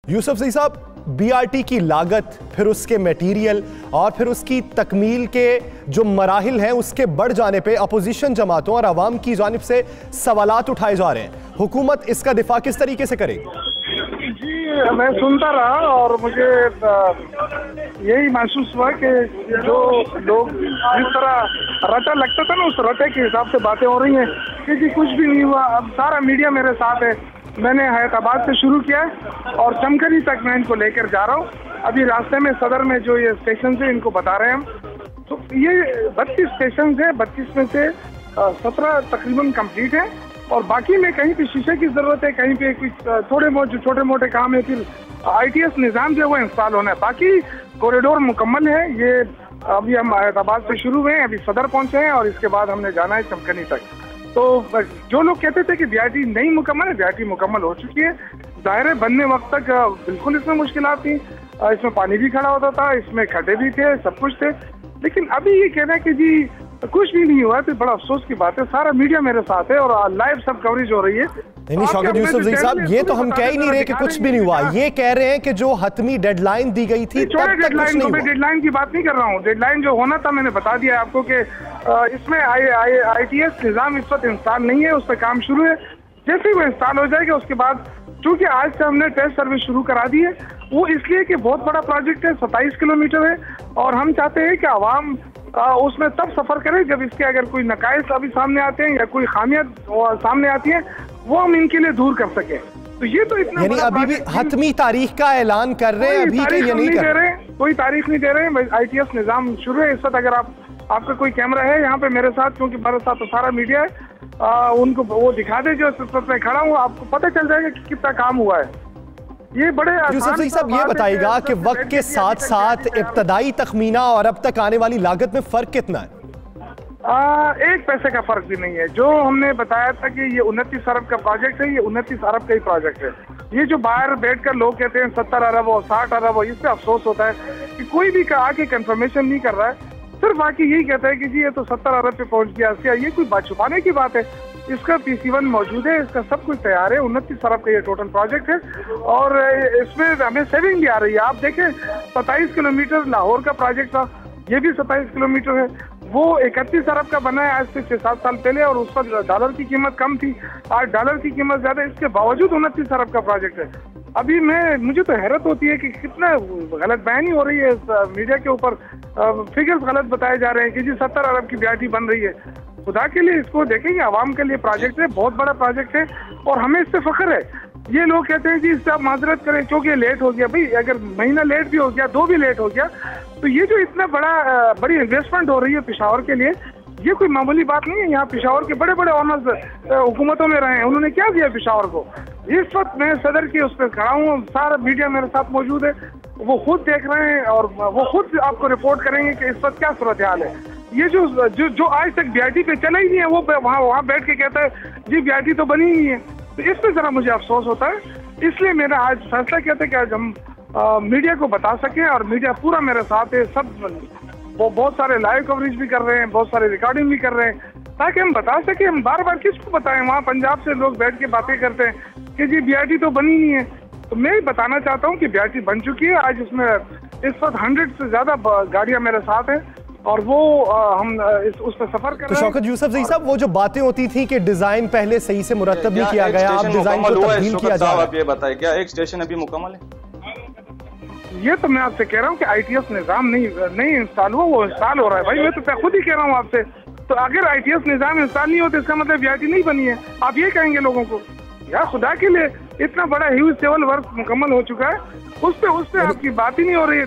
यूसुफ सही साहब, बीआरटी की लागत, फिर उसके मटेरियल और फिर उसकी तकमील के जो मराहिल हैं उसके बढ़ जाने पे अपोजिशन जमातों और अवाम की जानिब से सवालात उठाए जा रहे हैं। हुकूमत इसका दिफा किस तरीके से करेगी? जी, मैं सुनता रहा और मुझे यही महसूस हुआ कि जो लोग जिस तरह रटा लगता था ना, उस रटे के हिसाब से बातें हो रही हैं कि कुछ भी नहीं हुआ। अब सारा मीडिया मेरे साथ है। मैंने हैदराबाद से शुरू किया है और चमकनी तक मैं इनको लेकर जा रहा हूँ। अभी रास्ते में सदर में जो ये स्टेशन है इनको बता रहे हैं हम। तो ये 32 स्टेशन है, 32 में से 17 तकरीबन कंप्लीट है और बाकी में कहीं पे शीशे की जरूरत है, कहीं पे कुछ जो छोटे मोटे काम है, फिर ITS निज़ाम जो है वो इंस्टॉल होना है। बाकी कॉरिडोर मुकम्मल है। ये अभी हम हैदराबाद से शुरू हुए हैं, अभी सदर पहुंचे हैं और इसके बाद हमने जाना है चमकनी तक। तो जो लोग कहते थे कि बीआरटी नहीं मुकम्मल है, बीआरटी मुकम्मल हो चुकी है। दायरे बनने वक्त तक बिल्कुल इसमें मुश्किलात थी, इसमें पानी भी खड़ा होता था, इसमें खड्डे भी थे, सब कुछ थे। लेकिन अभी ये कहना है कि जी कुछ भी नहीं हुआ तो बड़ा अफसोस की बात है। सारा मीडिया मेरे साथ है और लाइव सब कवरेज हो रही है। नहीं शौकत यूसुफ सही साहब, ये तो हम कह ही नहीं रहे कि कुछ भी नहीं हुआ। ये कह रहे हैं कि जो हतमी डेडलाइन दी गई थी, मैं डेडलाइन की बात नहीं कर रहा हूँ। डेडलाइन जो होना था मैंने बता दिया आपको कि इसमें ITS निज़ाम इस वक्त इंस्टॉल नहीं है, उस पर काम शुरू है। जैसे ही वो इंस्टॉल हो जाएगा उसके बाद, चूंकि आज से हमने टेस्ट सर्विस शुरू करा दी है, वो इसलिए कि बहुत बड़ा प्रोजेक्ट है, 27 किलोमीटर है और हम चाहते हैं कि आवाम उसमें तब सफर करें जब इसके अगर कोई नकाइस अभी सामने आते हैं या कोई खामियां सामने आती हैं, वो हम इनके लिए दूर कर सके। तो ये तो इतना यानी अभी भी हतमी तारीख का ऐलान कर रहे हैं, अभी के ये नहीं कर रहे हैं, कोई तारीख नहीं दे रहे हैं। ITS निज़ाम शुरू है इस वक्त। अगर आपका कोई कैमरा है यहाँ पे मेरे साथ, क्योंकि मेरे साथ तो सारा मीडिया है, उनको वो दिखा दे जो मैं खड़ा हूँ, आपको पता चल जाएगा कि कितना काम हुआ है। ये बड़े यूसुफ सही साहब, ये बताइएगा कि वक्त के साथ साथ इब्तदाई तखमीना और अब तक आने वाली लागत में फर्क कितना है? 1 पैसे का फर्क भी नहीं है। जो हमने बताया था कि ये 29 अरब का प्रोजेक्ट है, ये 29 अरब का ही प्रोजेक्ट है। ये जो बाहर बैठकर लोग कहते हैं 70 अरब और 60 अरब हो, इससे अफसोस होता है कि कोई भी आके कंफर्मेशन नहीं कर रहा है। सिर्फ बाकी यही कहता है कि जी ये तो 70 अरब पे पहुंच गया। क्या ये कोई बात छुपाने की बात है? इसका PC1 मौजूद है, इसका सब कुछ तैयार है। 29 अरब का ये टोटल प्रोजेक्ट है और इसमें हमें सेविंग भी आ रही है। आप देखें, 27 किलोमीटर लाहौर का प्रोजेक्ट था, ये भी 27 किलोमीटर है। वो 31 अरब का बना है आज से 6-7 साल पहले और उस पर डॉलर की कीमत कम थी, आज डॉलर की कीमत ज्यादा है। इसके बावजूद 29 अरब का प्रोजेक्ट है। अभी मुझे तो हैरत होती है कि कितना गलत बयानी हो रही है मीडिया के ऊपर। फिगर्स गलत बताए जा रहे हैं कि जी 70 अरब की बीआरटी बन रही है। खुदा के लिए इसको देखेंगे, आवाम के लिए प्रोजेक्ट है, बहुत बड़ा प्रोजेक्ट है और हमें इससे फख्र है। ये लोग कहते हैं जी इससे आप माजरत करें क्योंकि लेट हो गया। भाई अगर महीना लेट भी हो गया, 2 भी लेट हो गया, तो ये जो इतना बड़ी इन्वेस्टमेंट हो रही है पेशावर के लिए, ये कोई मामूली बात नहीं है। यहाँ पेशावर के बड़े बड़े ऑनर्स हुकूमतों में रहे हैं, उन्होंने क्या दिया पेशावर को? इस वक्त मैं सदर की उस पर खड़ा हूँ, सारा मीडिया मेरे साथ मौजूद है, वो खुद देख रहे हैं और वो खुद आपको रिपोर्ट करेंगे कि इस वक्त क्या सूरत हाल है। ये जो आज तक बीआरटी पे चला ही नहीं है, वो वहाँ बैठ के कहता है जी बीआरटी तो बनी ही नहीं है। तो इस पे जरा मुझे अफसोस होता है। इसलिए मेरा आज फैसला किया था कि आज हम मीडिया को बता सकें और मीडिया पूरा मेरे साथ है। सब वो बहुत सारे लाइव कवरेज भी कर रहे हैं, बहुत सारे रिकॉर्डिंग भी कर रहे हैं, ताकि हम बता सकें। हम बार बार किसको बताएं? वहाँ पंजाब से लोग बैठ के बातें करते हैं कि जी बीआरटी तो बनी नहीं है। तो मैं बताना चाहता हूँ कि बीआरटी बन चुकी है। आज इसमें इस वक्त 100 से ज्यादा गाड़ियां मेरे साथ हैं और वो हम उस पर सफर कर रहे हैं। तो शौकत यूसुफ सही साहब, वो जो बातें होती थी कि डिजाइन पहले सही से मुरतब नहीं किया गया, अब डिजाइन को तब्दील किया जा रहा है, ये बताइए क्या एक स्टेशन अभी मुकम्मल है? ये तो मैं आपसे कह रहा हूँ कि ITS निज़ाम नहीं इंस्टॉल हुआ, वो इंस्टॉल हो रहा है। भाई मैं तो खुद ही कह रहा हूँ आपसे। तो अगर ITS निज़ाम इंस्टॉल नहीं होता इसका मतलब बीआरटी नहीं बनी है, आप ये कहेंगे लोगों को? यार खुदा के लिए, इतना बड़ा ह्यूज सिविल वर्क मुकम्मल हो चुका है, उस पे आपकी बात ही नहीं हो रही है।